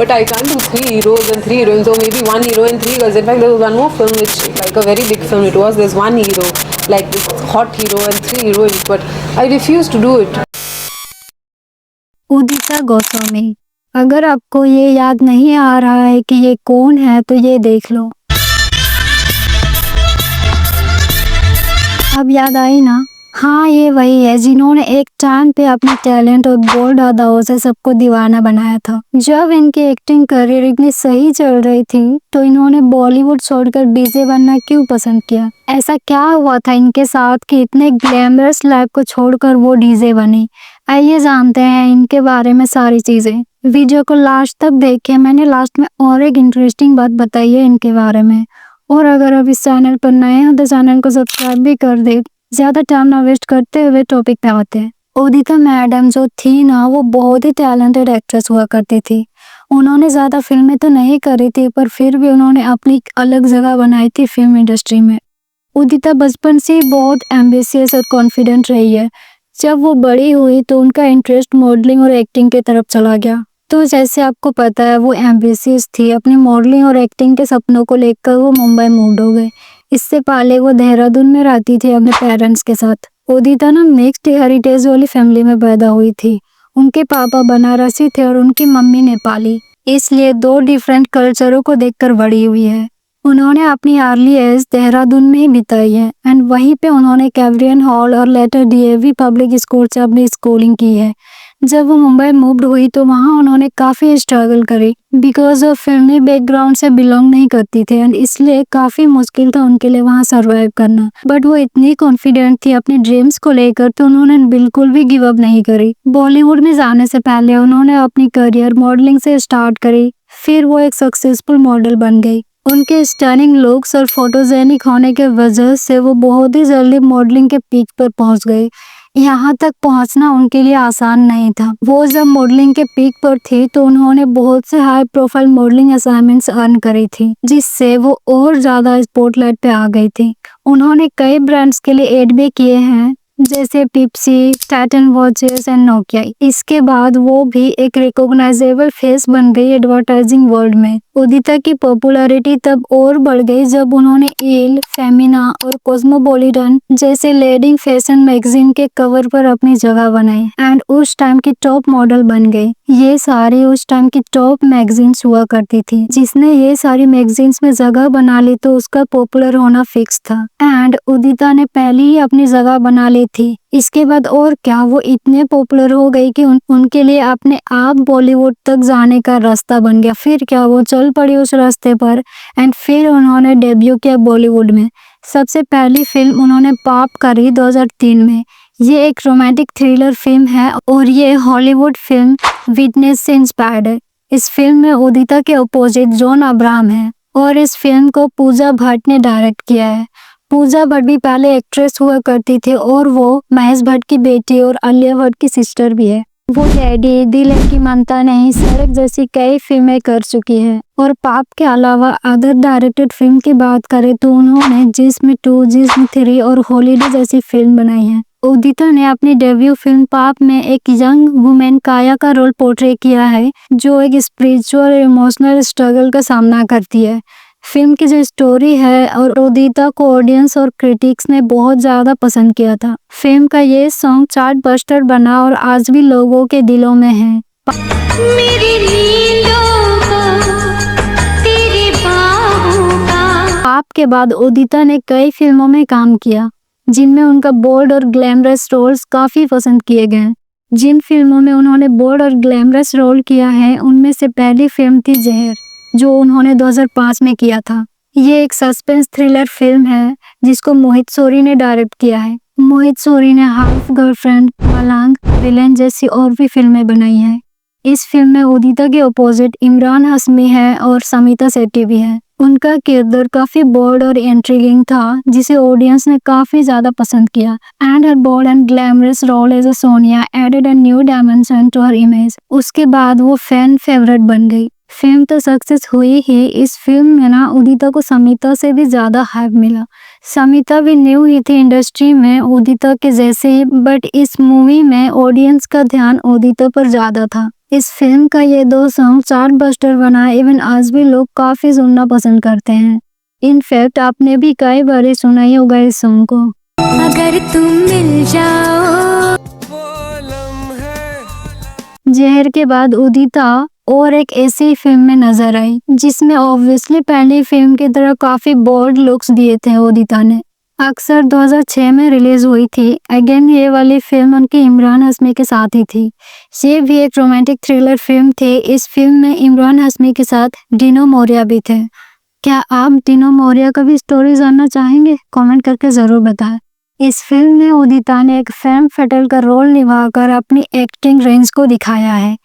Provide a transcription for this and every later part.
but I can't do three heroes and three heroines, or maybe one hero and three girls. In fact, there was one more film which, like a very big film it was, there's one hero, like this hot hero and three heroines, but I refuse to do it. उदिता गोस्वामी, अगर आपको ये याद नहीं आ रहा है कि ये कौन है तो ये देख लो। अब याद आई ना? हाँ, ये वही है जिन्होंने एक टाइम पे अपने टैलेंट और बोल्ड अदाओं से सबको दीवाना बनाया था। जब इनकी एक्टिंग करियर इतनी सही चल रही थी तो इन्होंने बॉलीवुड छोड़कर डीजे बनना क्यों पसंद किया? ऐसा क्या हुआ था इनके साथ कि इतने ग्लैमरस लाइफ को छोड़कर वो डीजे बनी? आइए जानते हैं इनके बारे में सारी चीजें। वीडियो को लास्ट तक देखें, मैंने लास्ट में और एक इंटरेस्टिंग बात बताई है इनके बारे में। और अगर आप इस चैनल पर नए हैं तो चैनल को सब्सक्राइब भी कर दे। ज्यादा टाइम ना वेस्ट करते हुए टॉपिक पे आते हैं। उदिता मैडम जो थी ना, वो बहुत ही टैलेंटेड एक्ट्रेस हुआ करती थी। उन्होंने ज्यादा फिल्में तो नहीं करी थी, पर फिर भी उन्होंने अपनी अलग जगह बनाई थी फिल्म इंडस्ट्री में। उदिता बचपन से ही बहुत एम्बिशियस और कॉन्फिडेंट रही है। जब वो बड़ी हुई तो उनका इंटरेस्ट मॉडलिंग और एक्टिंग की तरफ चला गया। तो जैसे आपको पता है, वो एम्बिशियस थी। अपनी मॉडलिंग और एक्टिंग के सपनों को लेकर वो मुंबई मूव हो गए। इससे पहले वो देहरादून में रहती थी अपने पेरेंट्स के साथ। उदिता ना मिक्स्ड हेरिटेज वाली फैमिली में पैदा हुई थी। उनके पापा बनारसी थे और उनकी मम्मी नेपाली, इसलिए दो डिफरेंट कल्चरों को देखकर बड़ी हुई है। उन्होंने अपनी अर्ली एज देहरादून में ही बिताई है एंड वहीं पे उन्होंने कैवरियन हॉल और लेटर डीएवी पब्लिक स्कूल से अपनी स्कूलिंग की है। जब वो मुंबई मूव्ड हुई तो वहाँ उन्होंने काफ़ी स्ट्रगल करी, बिकॉज वो फिल्मी बैकग्राउंड से बिलोंग नहीं करती थी एंड इसलिए काफ़ी मुश्किल था उनके लिए वहाँ सर्वाइव करना। बट वो इतनी कॉन्फिडेंट थी अपने ड्रीम्स को लेकर, तो उन्होंने बिल्कुल भी गिव अप नहीं करी। बॉलीवुड में जाने से पहले उन्होंने अपनी करियर मॉडलिंग से स्टार्ट करी, फिर वो एक सक्सेसफुल मॉडल बन गई। उनके स्टनिंग लुक्स और फोटोजेनिक होने के वजह से वो बहुत ही जल्दी मॉडलिंग के पीक पर पहुंच गई। यहाँ तक पहुंचना उनके लिए आसान नहीं था। वो जब मॉडलिंग के पीक पर थी तो उन्होंने बहुत से high profile modelling assignments earn करी थी, जिससे वो और ज्यादा स्पॉटलाइट पे आ गई थी। उन्होंने कई ब्रांड्स के लिए एड भी किए हैं, जैसे Pepsi, Titan watches and Nokia. इसके बाद वो भी एक रिकॉग्नाइजेबल फेस बन गई एडवर्टाइजिंग वर्ल्ड में। उदिता की पॉपुलैरिटी तब और बढ़ गई जब उन्होंने एल, फेमिना और कॉस्मोपॉलिटन जैसे लीडिंग फैशन मैगजीन के कवर पर अपनी जगह बनाई एंड उस टाइम की टॉप मॉडल बन गई। ये सारी उस टाइम की टॉप मैगजीन्स हुआ करती थी। जिसने ये सारी मैगजीन्स में जगह बना ली तो उसका पॉपुलर होना फिक्स था एंड उदिता ने पहले ही अपनी जगह बना ली थी। इसके बाद और क्या, वो इतने पॉपुलर हो गई कि उनके लिए अपने आप बॉलीवुड तक जाने का रास्ता बन गया। फिर क्या, वो चल पड़ी उस रास्ते पर एंड फिर उन्होंने डेब्यू किया बॉलीवुड में। सबसे पहली फिल्म उन्होंने पाप करी 2003 में। ये एक रोमांटिक थ्रिलर फिल्म है और ये हॉलीवुड फिल्म विटनेस से इंस्पायर्ड है। इस फिल्म में उदिता के अपोजिट जॉन अब्राहम है और इस फिल्म को पूजा भट्ट ने डायरेक्ट किया है। पूजा भट्ट भी पहले एक्ट्रेस हुआ करती थी और वो महेश भट्ट की बेटी और आलिया भट्ट की सिस्टर भी है। वो डैडी, दिल है कि मानता नहीं, सड़क जैसी कई फिल्में कर चुकी है। और पाप के अलावा अदर डायरेक्टेड फिल्म की बात करें तो उन्होंने जिस्म 2, जिस्म 3 और हॉलीडे जैसी फिल्म बनाई है। उदिता ने अपनी डेब्यू फिल्म पाप में एक यंग वुमेन काया का रोल पोर्ट्रे किया है, जो एक स्पिरिचुअल और इमोशनल स्ट्रगल का सामना करती है। फिल्म की जो स्टोरी है और उदिता को ऑडियंस और क्रिटिक्स ने बहुत ज्यादा पसंद किया था। फिल्म का ये सॉन्ग चार्ट बस्टर बना और आज भी लोगों के दिलों में है। पाप के बाद उदिता ने कई फिल्मों में काम किया, जिनमें उनका बोल्ड और ग्लैमरस रोल्स काफी पसंद किए गए। जिन फिल्मों में उन्होंने बोल्ड और ग्लैमरस रोल किया है उनमें से पहली फिल्म थी जहर, जो उन्होंने 2005 में किया था। ये एक सस्पेंस थ्रिलर फिल्म है जिसको मोहित शोरी ने डायरेक्ट किया है। मोहित शोरी ने हाफ गर्लफ्रेंड, मलांग, विलेन जैसी और भी फिल्में बनाई हैं। इस फिल्म में उदिता के अपोजिट इमरान हाशमी है और समिता शेट्टी भी है। उनका किरदार काफी बोल्ड और इंट्रिगिंग था, जिसे ऑडियंस ने काफी ज्यादा पसंद किया and her bold and glamorous role as a Sonia added a new dimension to her image. उसके बाद वो फैन फेवरेट बन गई। फिल्म तो सक्सेस हुई ही। इस फिल्म में ना उदिता को समिता से भी ज्यादा हाइप मिला। समिता भी न्यू ही थी इंडस्ट्री में उदिता के जैसे ही, बट इस मूवी में ऑडियंस का ध्यान उदिता पर ज्यादा था। इस फिल्म का ये 2 सॉन्ग चार्ट बस्टर बना, इवन आज भी लोग काफी सुनना पसंद करते हैं। इनफैक्ट आपने भी कई बार सुना ही होगा इस सॉन्ग को। अगर तुम मिल जाओ। जहर के बाद उदिता और एक ऐसी फिल्म में नजर आई जिसमें ऑब्वियसली पहली फिल्म की तरह काफी बोल्ड लुक्स दिए थे उदिता ने। अक्सर 2006 में रिलीज हुई थी। अगेन ये वाली फिल्म उनकी इमरान हाशमी के साथ ही थी। ये भी एक रोमांटिक थ्रिलर फिल्म थी। इस फिल्म में इमरान हाशमी के साथ डिनो मोरिया भी थे। क्या आप डिनो मोरिया का भी स्टोरी जानना चाहेंगे? कमेंट करके जरूर बताएं। इस फिल्म में उदिता ने एक फेम फैटल का रोल निभाकर अपनी एक्टिंग रेंज को दिखाया है।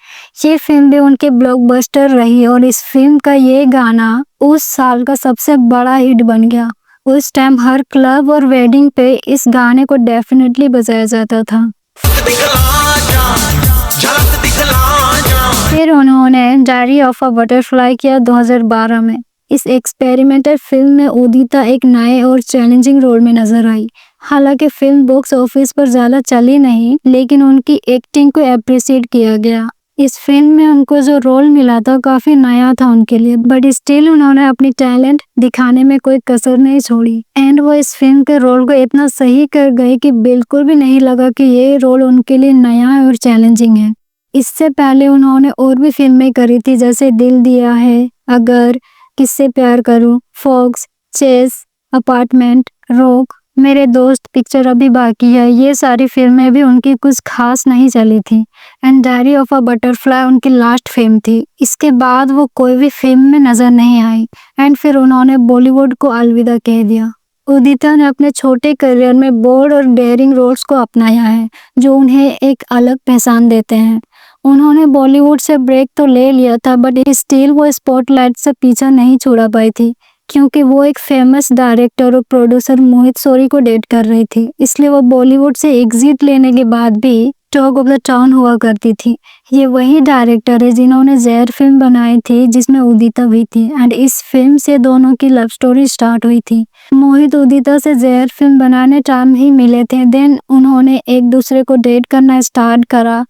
ये फिल्म भी उनके ब्लॉकबस्टर रही और इस फिल्म का ये गाना उस साल का सबसे बड़ा हिट बन गया। उस टाइम हर क्लब और वेडिंग पे इस गाने को डेफिनेटली बजाया जाता था। फिर उन्होंने डायरी ऑफ अ बटरफ्लाई किया 2012 में। इस एक्सपेरिमेंटल फिल्म में उदिता एक नए और चैलेंजिंग रोल में नजर आई। हालांकि फिल्म बॉक्स ऑफिस पर ज्यादा चली नहीं, लेकिन उनकी एक्टिंग को अप्रिशिएट किया गया। इस फिल्म में उनको जो रोल मिला था काफी नया था उनके लिए, बट स्टिल उन्होंने अपनी टैलेंट दिखाने में कोई कसर नहीं छोड़ी। एंड वो इस फिल्म के रोल को इतना सही कर गए कि बिल्कुल भी नहीं लगा कि ये रोल उनके लिए नया और चैलेंजिंग है। इससे पहले उन्होंने और भी फिल्में करी थी, जैसे दिल दिया है, अगर, किससे प्यार करूं, फॉक्स, चेस, अपार्टमेंट, रॉक, मेरे दोस्त, पिक्चर अभी बाकी है। ये सारी फिल्में भी उनकी कुछ खास नहीं चली थी। And diary of a butterfly उनकी लास्ट फिल्म थी। इसके बाद वो कोई भी फिल्म में नजर नहीं आई एंड फिर उन्होंने बॉलीवुड को अलविदा कह दिया। उदिता ने अपने छोटे करियर में बोल्ड और डेयरिंग रोल्स को अपनाया है, जो उन्हें एक अलग पहचान देते हैं। उन्होंने बॉलीवुड से ब्रेक तो ले लिया था, बट स्टिल वो स्पॉटलाइट से पीछा नहीं छुड़ा पाई थी, क्योंकि वो एक फेमस डायरेक्टर और प्रोड्यूसर मोहित सॉरी को डेट कर रही थी। इसलिए वो बॉलीवुड से एग्जिट लेने के बाद भी टॉक ऑफ द टाउन हुआ करती थी। ये वही डायरेक्टर है जिन्होंने जहर फिल्म बनाई थी, जिसमें उदिता भी थी। एंड इस फिल्म से दोनों की लव स्टोरी स्टार्ट हुई थी। मोहित उदिता से जहर फिल्म बनाने टाइम ही मिले थे, देन उन्होंने एक दूसरे को डेट करना स्टार्ट करा।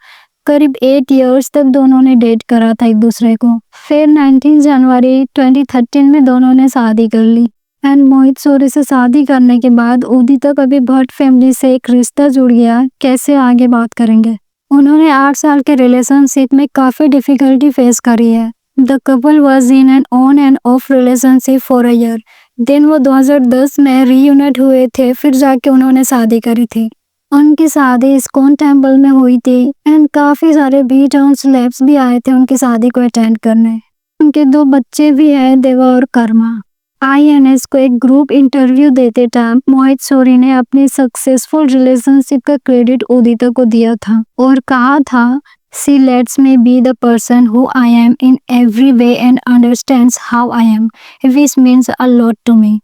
करीब 8 इयर्स तक दोनों ने डेट करा था एक दूसरे को। फिर 19 जनवरी 2013 में दोनों ने शादी कर ली। एंड मोहित सॉरी से शादी करने के बाद उदिता का भी भट्ट फैमिली से एक रिश्ता जुड़ गया। कैसे, आगे बात करेंगे। उन्होंने 8 साल के रिलेशनशिप में काफी डिफिकल्टी फेस करी है। The couple was in an on and off relationship for a year. Then वो 2010 में रीयूनाइट हुए थे, फिर जाके उन्होंने शादी करी थी। उनकी शादी इस्कॉन टेम्पल में हुई थी एंड काफी सारे बीच और सेलेब्स भी आए थे उनकी शादी को अटेंड करने। उनके 2 बच्चे भी हैं, देवा और कर्मा। INS को एक ग्रुप इंटरव्यू देते टाइम मोहित सॉरी ने अपनी सक्सेसफुल रिलेशनशिप का क्रेडिट उदिता को दिया था और कहा था, she lets me be the person who I am in every way and understands how I am, which means a lot to me.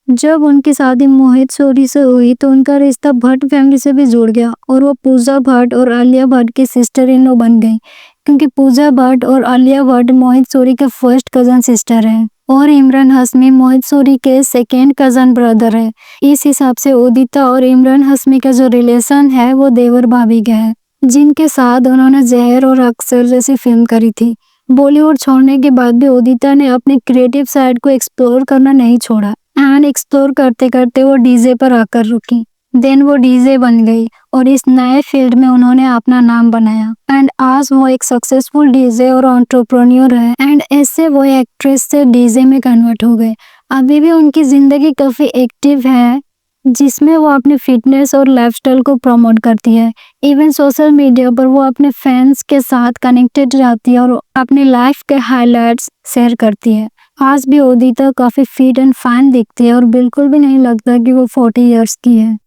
जब उनकी शादी मोहित सॉरी से हुई तो उनका रिश्ता भट्ट फैमिली से भी जुड़ गया और वो पूजा भट्ट और आलिया भट्ट की सिस्टर इन लॉ बन गई, क्योंकि पूजा भट्ट और आलिया भट्ट मोहित सॉरी के फर्स्ट कजन सिस्टर हैं और इमरान हाशमी मोहित सॉरी के सेकेंड कजन ब्रदर है। इस हिसाब से उदिता और इमरान हाशमी का जो रिलेशन है वो देवर भाभी का है, जिनके साथ उन्होंने जहर और अक्सर जैसी फिल्म करी थी। बॉलीवुड छोड़ने के बाद भी उदिता ने अपनी क्रिएटिव साइड को एक्सप्लोर करना नहीं छोड़ा एंड एक्सप्लोर करते करते वो डीजे पर आकर रुकी। देन वो डीजे बन गई और इस नए फील्ड में उन्होंने अपना नाम बनाया एंड आज वो एक सक्सेसफुल डीजे और एंटरप्रेन्योर है एंड ऐसे वो एक्ट्रेस से डीजे में कन्वर्ट हो गए। अभी भी उनकी जिंदगी काफी एक्टिव है, जिसमें वो अपनी फिटनेस और लाइफस्टाइल को प्रमोट करती है। इवन सोशल मीडिया पर वो अपने फैंस के साथ कनेक्टेड रहती है और अपनी लाइफ के हाइलाइट्स शेयर करती है। आज भी उदिता काफी फिट एंड फाइन दिखती है और बिल्कुल भी नहीं लगता कि वो 40 इयर्स की है।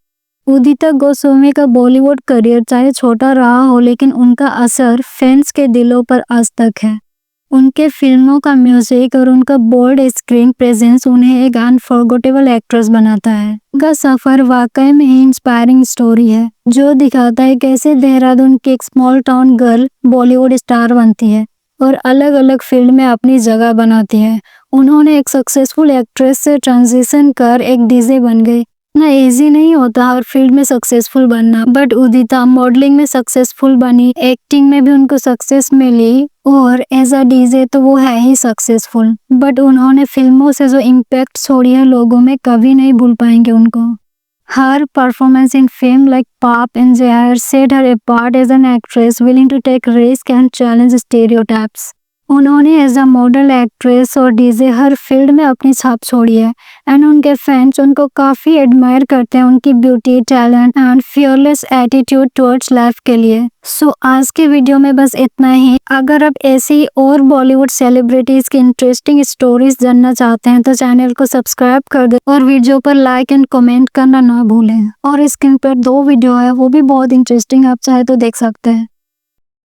उदिता गोस्वामी का बॉलीवुड करियर चाहे छोटा रहा हो, लेकिन उनका असर फैंस के दिलों पर आज तक है। उनके फिल्मों का म्यूजिक और उनका बोल्ड स्क्रीन प्रेजेंस उन्हें एक अनफॉरगेटेबल एक्ट्रेस बनाता है। उनका सफर वाकई में ही इंस्पायरिंग स्टोरी है, जो दिखाता है कैसे देहरादून की एक small town girl Bollywood star बनती है और अलग अलग फील्ड में अपनी जगह बनाती है। उन्होंने एक सक्सेसफुल एक्ट्रेस से ट्रांजिशन कर एक डीजे बन गई। इतना इजी नहीं होता हर फील्ड में सक्सेसफुल बनना, बट उदिता मॉडलिंग में सक्सेसफुल बनी, एक्टिंग में भी उनको सक्सेस मिली और एज अ डीजे तो वो है ही सक्सेसफुल। बट उन्होंने फिल्मों से जो इम्पैक्ट छोड़ी है लोगों में, कभी नहीं भूल पाएंगे उनको। Her performance in film like Pop and Zahar set her apart as an actress willing to take risk and challenge stereotypes. उन्होंने एज अ मॉडल, एक्ट्रेस और डीजे हर फील्ड में अपनी छाप छोड़ी है एंड उनके फैंस उनको काफ़ी एडमायर करते हैं उनकी beauty, talent and fearless attitude towards life के लिए। सो आज के वीडियो में बस इतना ही। अगर आप ऐसी और बॉलीवुड सेलिब्रिटीज़ की इंटरेस्टिंग स्टोरीज जानना चाहते हैं तो चैनल को सब्सक्राइब कर दें और वीडियो पर लाइक एंड कमेंट करना ना भूलें। और स्क्रीन पर 2 वीडियो है, वो भी बहुत इंटरेस्टिंग, आप चाहे तो देख सकते हैं।